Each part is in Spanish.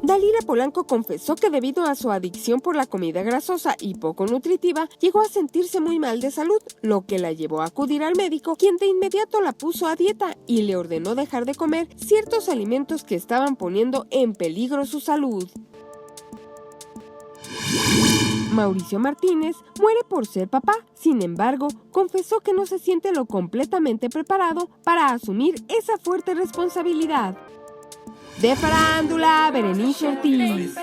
Dalila Polanco confesó que debido a su adicción por la comida grasosa y poco nutritiva, llegó a sentirse muy mal de salud, lo que la llevó a acudir al médico, quien de inmediato la puso a dieta y le ordenó dejar de comer ciertos alimentos que estaban poniendo en peligro su salud. Mauricio Martínez muere por ser papá, sin embargo, confesó que no se siente lo completamente preparado para asumir esa fuerte responsabilidad. De farándula, Berenice Ortiz.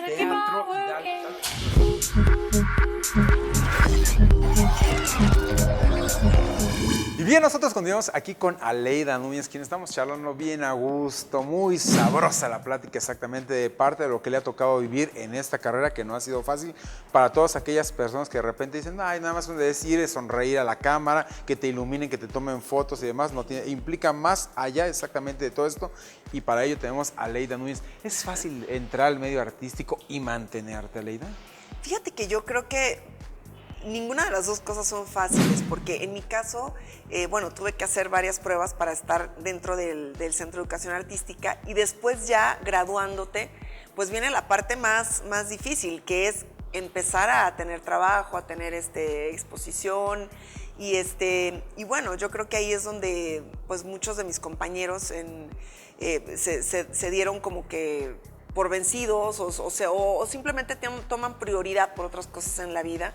Y bien, nosotros continuamos aquí con Aleida Núñez, quien estamos charlando bien a gusto, muy sabrosa la plática exactamente de parte de lo que le ha tocado vivir en esta carrera que no ha sido fácil para todas aquellas personas que de repente dicen, ay, nada más decir es sonreír a la cámara, que te iluminen, que te tomen fotos y demás, no tiene, implica más allá exactamente de todo esto y para ello tenemos a Aleida Núñez. ¿Es fácil entrar al medio artístico y mantenerte, Aleida? Fíjate que yo creo que ninguna de las dos cosas son fáciles, porque en mi caso, bueno, tuve que hacer varias pruebas para estar dentro del Centro de Educación Artística y después ya graduándote, pues viene la parte más difícil, que es empezar a tener trabajo, a tener exposición y bueno, yo creo que ahí es donde pues muchos de mis compañeros se dieron como que por vencidos o simplemente toman prioridad por otras cosas en la vida.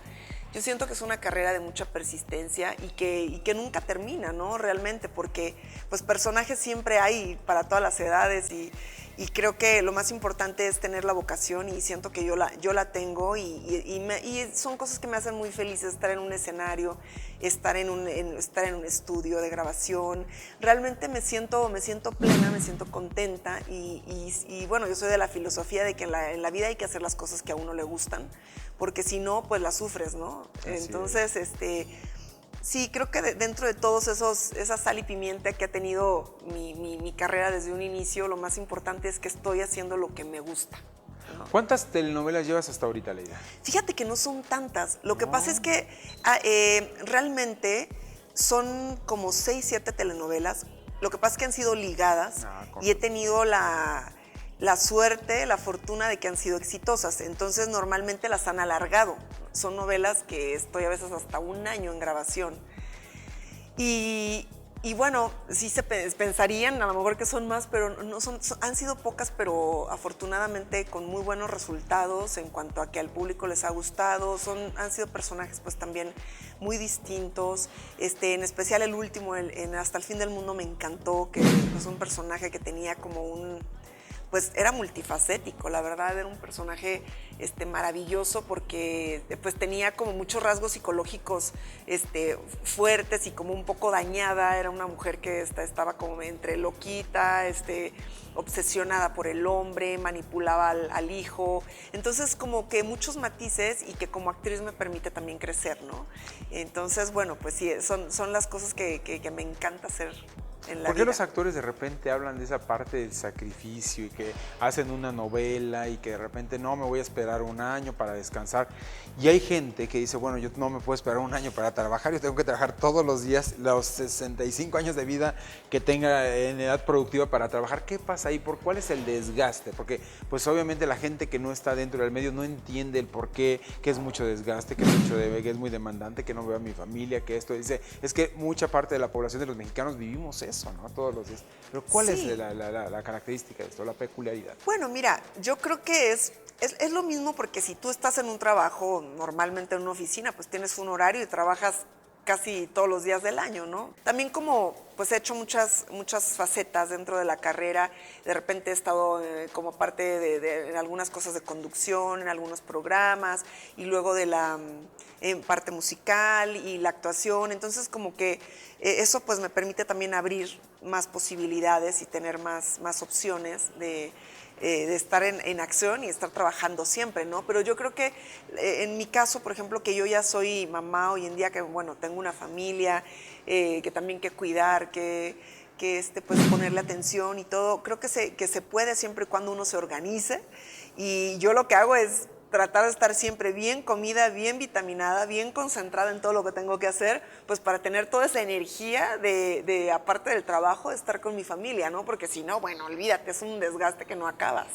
Yo siento que es una carrera de mucha persistencia y que nunca termina, ¿no? Realmente, porque pues personajes siempre hay para todas las edades y creo que lo más importante es tener la vocación y siento que yo la tengo y son cosas que me hacen muy feliz, estar en un escenario, estar en un estudio de grabación. Realmente me siento plena, me siento contenta y bueno, yo soy de la filosofía de que en la vida hay que hacer las cosas que a uno le gustan, porque si no, pues las sufres, ¿no? Entonces, sí, creo que dentro de todos esa sal y pimienta que ha tenido mi carrera desde un inicio, lo más importante es que estoy haciendo lo que me gusta, ¿no? ¿Cuántas telenovelas llevas hasta ahorita, Aleida? Fíjate que no son tantas. Lo que pasa es que realmente son como 6, 7 telenovelas. Lo que pasa es que han sido ligadas y he tenido la suerte, la fortuna de que han sido exitosas. Entonces normalmente las han alargado. Son novelas que estoy a veces hasta un año en grabación. Y bueno, sí se pensarían a lo mejor que son más, pero no han sido pocas, pero afortunadamente con muy buenos resultados en cuanto a que al público les ha gustado. Han sido personajes pues también muy distintos. En especial el último, en Hasta el fin del mundo, me encantó, que es un personaje que tenía como pues era multifacético, la verdad, era un personaje maravilloso porque pues tenía como muchos rasgos psicológicos fuertes y como un poco dañada. Era una mujer que estaba como entre loquita, obsesionada por el hombre, manipulaba al hijo. Entonces como que muchos matices y que como actriz me permite también crecer, ¿no? Entonces, bueno, pues sí, son las cosas que me encanta hacer. ¿Por qué los actores de repente hablan de esa parte del sacrificio y que hacen una novela y que de repente no, me voy a esperar un año para descansar? Y hay gente que dice, bueno, yo no me puedo esperar un año para trabajar, yo tengo que trabajar todos los días, los 65 años de vida que tenga en edad productiva para trabajar. ¿Qué pasa ahí? ¿Cuál es el desgaste? Porque pues obviamente la gente que no está dentro del medio no entiende el por qué, que es mucho desgaste, que es muy demandante, que no veo a mi familia, que esto dice, es que mucha parte de la población de los mexicanos vivimos eso, ¿no? Todos los días. Pero ¿cuál es la característica de esto, la peculiaridad? Bueno, mira, yo creo que es lo mismo, porque si tú estás en un trabajo, normalmente en una oficina, pues tienes un horario y trabajas casi todos los días del año, ¿no? También como pues he hecho muchas facetas dentro de la carrera, de repente he estado como parte de algunas cosas de conducción, en algunos programas, y luego de la parte musical y la actuación. Entonces como que eso pues me permite también abrir más posibilidades y tener más opciones de estar en acción y estar trabajando siempre, ¿no? Pero yo creo que en mi caso, por ejemplo, que yo ya soy mamá hoy en día, que bueno, tengo una familia, que también que cuidar, que pues ponerle atención y todo, creo que se puede siempre y cuando uno se organice. Y yo lo que hago es tratar de estar siempre bien comida, bien vitaminada, bien concentrada en todo lo que tengo que hacer, pues para tener toda esa energía de aparte del trabajo, de estar con mi familia, ¿no? Porque si no, bueno, olvídate, es un desgaste que no acabas.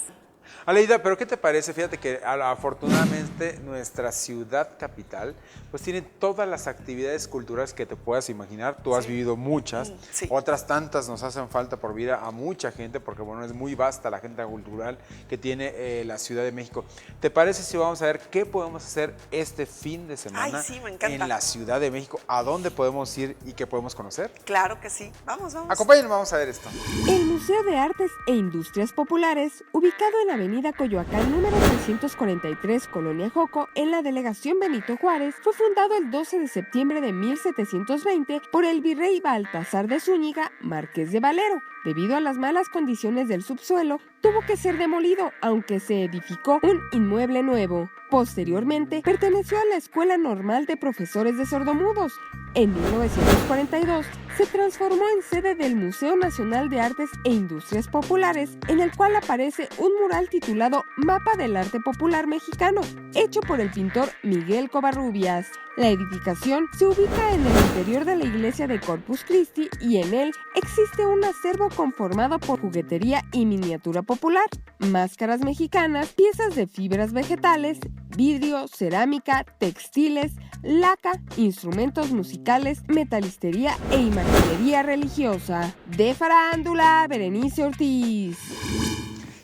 Aleida, pero ¿qué te parece? Fíjate que afortunadamente nuestra ciudad capital pues tiene todas las actividades culturales que te puedas imaginar. Tú has vivido muchas, Sí. otras tantas nos hacen falta por vida a mucha gente, porque bueno, es muy vasta la agenda cultural que tiene la Ciudad de México. ¿Te parece si vamos a ver qué podemos hacer este fin de semana Sí, me encanta. en la Ciudad de México? ¿A dónde podemos ir y qué podemos conocer? Claro que sí. Vamos. Acompáñenme, vamos a ver esto. El Museo de Artes e Industrias Populares, ubicado en Avenida Coyoacán, número 343, Colonia Joco, en la delegación Benito Juárez, fue fundado el 12 de septiembre de 1720 por el virrey Baltasar de Zúñiga, marqués de Valero. Debido a las malas condiciones del subsuelo, tuvo que ser demolido, aunque se edificó un inmueble nuevo. Posteriormente, perteneció a la Escuela Normal de Profesores de Sordomudos. En 1942, se transformó en sede del Museo Nacional de Artes e Industrias Populares, en el cual aparece un mural titulado Mapa del Arte Popular Mexicano, hecho por el pintor Miguel Covarrubias. La edificación se ubica en el interior de la iglesia de Corpus Christi y en él existe un acervo conformado por juguetería y miniatura popular, máscaras mexicanas, piezas de fibras vegetales, vidrio, cerámica, textiles, laca, instrumentos musicales, metalistería e imaginería religiosa. De Farándula, Berenice Ortiz.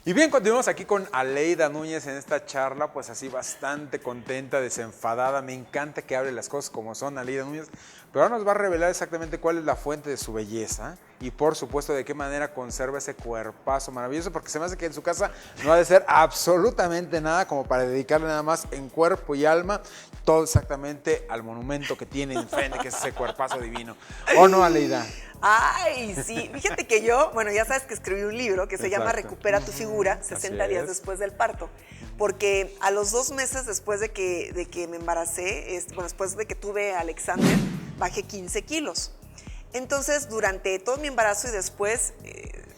Y bien, continuamos aquí con Aleida Núñez en esta charla, pues así bastante contenta, desenfadada. Me encanta que hable las cosas como son, Aleida Núñez. Pero ahora nos va a revelar exactamente cuál es la fuente de su belleza y por supuesto de qué manera conserva ese cuerpazo maravilloso, porque se me hace que en su casa no ha de ser absolutamente nada como para dedicarle nada más en cuerpo y alma todo exactamente al monumento que tiene enfrente, que es ese cuerpazo divino. ¿O no, Aleida? Ay, sí. Fíjate que yo, bueno, ya sabes que escribí un libro que se llama Exacto. Recupera tu figura, 60 días después del parto. Porque a los 2 meses después de que me embaracé, bueno, después de que tuve a Alexander, bajé 15 kilos. Entonces, durante todo mi embarazo y después,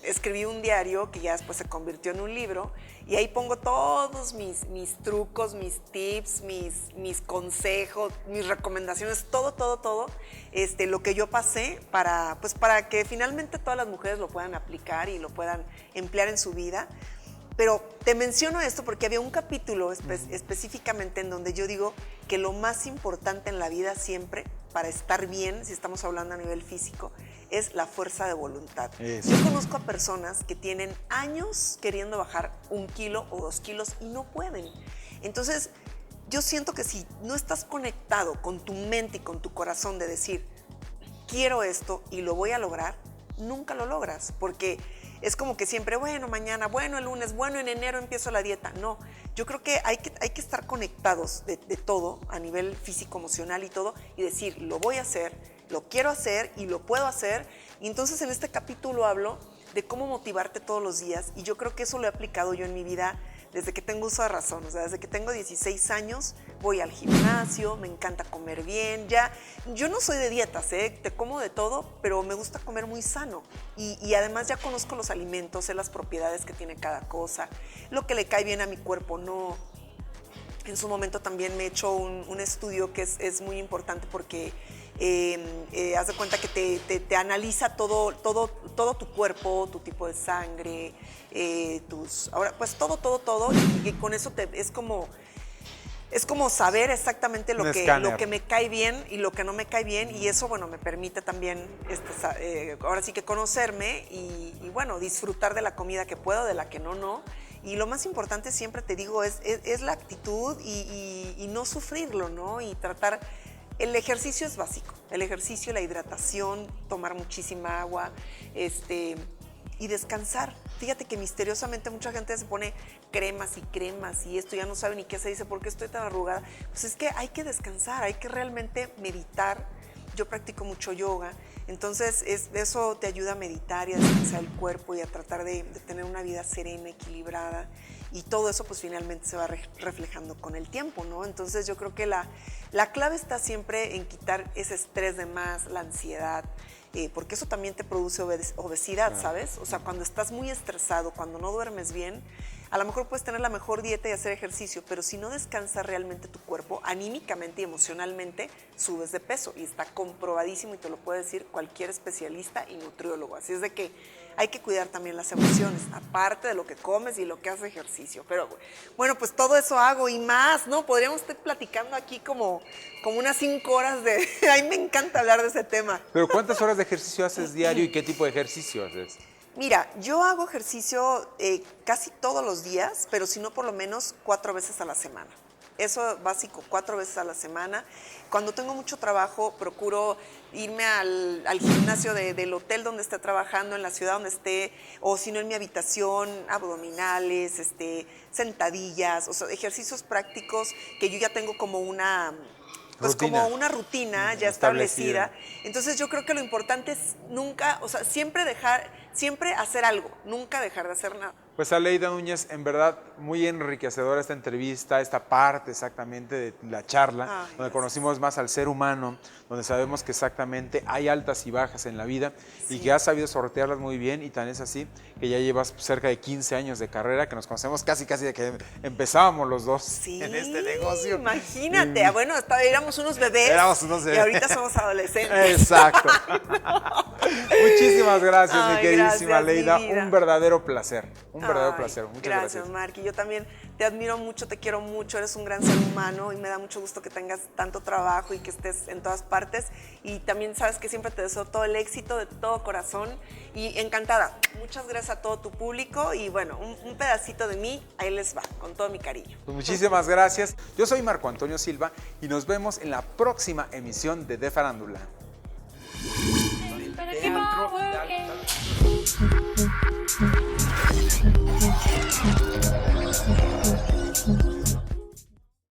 escribí un diario que ya después se convirtió en un libro. Y ahí pongo todos mis trucos, mis tips, mis consejos, mis recomendaciones, todo, lo que yo pasé para que finalmente todas las mujeres lo puedan aplicar y lo puedan emplear en su vida. Pero te menciono esto porque había un capítulo específicamente en donde yo digo que lo más importante en la vida siempre, para estar bien, si estamos hablando a nivel físico, es la fuerza de voluntad. Eso. Yo conozco a personas que tienen años queriendo bajar 1 kilo o 2 kilos y no pueden. Entonces, yo siento que si no estás conectado con tu mente y con tu corazón de decir, quiero esto y lo voy a lograr, nunca lo logras, porque es como que siempre, bueno, mañana, bueno, el lunes, bueno, en enero empiezo la dieta. No, yo creo que hay que estar conectados de todo, a nivel físico, emocional y todo, y decir, lo voy a hacer, lo quiero hacer y lo puedo hacer. Y entonces en este capítulo hablo de cómo motivarte todos los días, y yo creo que eso lo he aplicado yo en mi vida desde que tengo uso de razón. O sea, desde que tengo 16 años voy al gimnasio, me encanta comer bien. Ya, yo no soy de dietas, te como de todo, pero me gusta comer muy sano. Y además ya conozco los alimentos, sé las propiedades que tiene cada cosa, lo que le cae bien a mi cuerpo, no. En su momento también me he hecho un estudio que es muy importante porque haz de cuenta que te analiza todo tu cuerpo, tu tipo de sangre, ahora pues todo, y con eso es como saber exactamente lo que me cae bien y lo que no me cae bien, y eso, bueno, me permite también ahora sí que conocerme y bueno, disfrutar de la comida que puedo, de la que no. Y lo más importante, siempre te digo, es la actitud y no sufrirlo, ¿no? Y tratar. El ejercicio es básico, el ejercicio, la hidratación, tomar muchísima agua, y descansar. Fíjate que misteriosamente mucha gente se pone cremas y esto, ya no sabe ni qué se dice, ¿por qué estoy tan arrugada? Pues es que hay que descansar, hay que realmente meditar. Yo practico mucho yoga, entonces eso te ayuda a meditar y a descansar el cuerpo y a tratar de tener una vida serena, equilibrada. Y todo eso pues finalmente se va reflejando con el tiempo, ¿no? Entonces yo creo que la clave está siempre en quitar ese estrés de más, la ansiedad, porque eso también te produce obesidad, ¿sabes? O sea, cuando estás muy estresado, cuando no duermes bien, A lo mejor puedes tener la mejor dieta y hacer ejercicio, pero si no descansa realmente tu cuerpo, anímicamente y emocionalmente, subes de peso. Y está comprobadísimo y te lo puede decir cualquier especialista y nutriólogo. Así es de que hay que cuidar también las emociones, aparte de lo que comes y lo que haces ejercicio. Pero bueno, pues todo eso hago y más, ¿no? Podríamos estar platicando aquí como unas 5 horas de... A mí me encanta hablar de ese tema. Pero ¿cuántas horas de ejercicio haces diario y qué tipo de ejercicio haces? Mira, yo hago ejercicio casi todos los días, pero si no por lo menos 4 veces a la semana. Eso básico, 4 veces a la semana. Cuando tengo mucho trabajo, procuro irme al gimnasio del hotel donde esté trabajando, en la ciudad donde esté, o si no en mi habitación, abdominales, sentadillas, o sea, ejercicios prácticos que yo ya tengo como una... Pues Rutina. como una rutina ya establecida. Entonces yo creo que lo importante es nunca, o sea, siempre hacer algo, nunca dejar de hacer nada. Pues Aleida Núñez, en verdad muy enriquecedora esta entrevista, esta parte exactamente de la charla, donde conocimos más al ser humano, donde sabemos que exactamente hay altas y bajas en la vida y que has sabido sortearlas muy bien, y tan es así que ya llevas cerca de 15 años de carrera, que nos conocemos casi de que empezábamos los dos en este negocio. Imagínate, bueno, hasta éramos unos bebés. Éramos unos bebés. Y ahorita somos adolescentes. Exacto. Muchísimas gracias, mi queridísima gracias, Aleida. mi vida. Un verdadero placer. Un verdadero placer. Muchas gracias. Marky. Yo también te admiro mucho, te quiero mucho. Eres un gran ser humano y me da mucho gusto que tengas tanto trabajo y que estés en todas partes. Y también sabes que siempre te deseo todo el éxito de todo corazón. Y encantada. Muchas gracias a todo tu público. Y bueno, un pedacito de mí, ahí les va, con todo mi cariño. Pues muchísimas gracias. Yo soy Marco Antonio Silva y nos vemos en la próxima emisión de Farándula. Better keep on working.